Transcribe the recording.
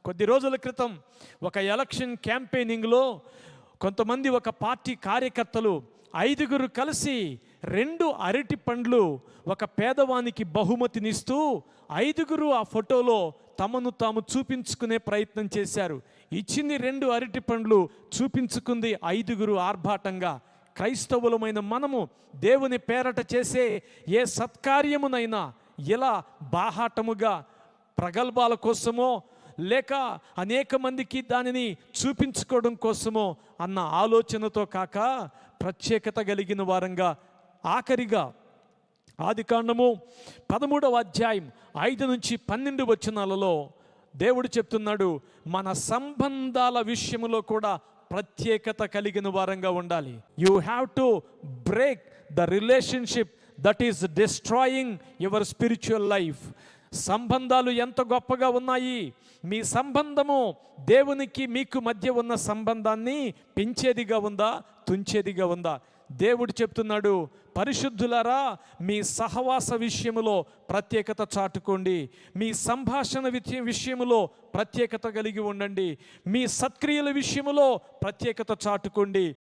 కొద్ది రోజుల క్రితం ఒక ఎలక్షన్ క్యాంపెయినింగ్లో కొంతమంది ఒక పార్టీ కార్యకర్తలు 5 కలిసి 2 అరటి పండ్లు ఒక పేదవానికి బహుమతినిస్తూ 5 ఆ ఫోటోలో తమను తాము చూపించుకునే ప్రయత్నం చేశారు. ఇచ్చింది 2 అరటి పండ్లు, చూపించుకుంది 5 ఆర్భాటంగా. క్రైస్తవులమైన మనము దేవుని పేరట చేసే ఏ సత్కార్యమునైనా ఇలా బాహాటముగా ప్రగల్భాల కోసమో లేక అనేక మందికి దానిని చూపించుకోవడం కోసమో అన్న ఆలోచనతో కాక ప్రత్యేకత కలిగిన వారంగా ఆఖరిగా ఆదికాండము 13వ అధ్యాయం 5 నుంచి 12 వచనాలలో దేవుడు చెప్తున్నాడు, మన సంబంధాల విషయములో కూడా ప్రత్యేకత కలిగిన వారంగా ఉండాలి. You have to break the relationship that is destroying your spiritual life. సంబంధాలు ఎంత గొప్పగా ఉన్నాయి. మీ సంబంధము దేవునికి మీకు మధ్య ఉన్న సంబంధాన్ని పెంచేదిగా ఉందా, తుంచేదిగా ఉందా? దేవుడు చెప్తున్నాడు, పరిశుద్ధులారా, మీ సహవాస విషయములో ప్రత్యేకత చాటుకోండి, మీ సంభాషణ విషయములో ప్రత్యేకత కలిగి ఉండండి, మీ సత్క్రియల విషయములో ప్రత్యేకత చాటుకోండి.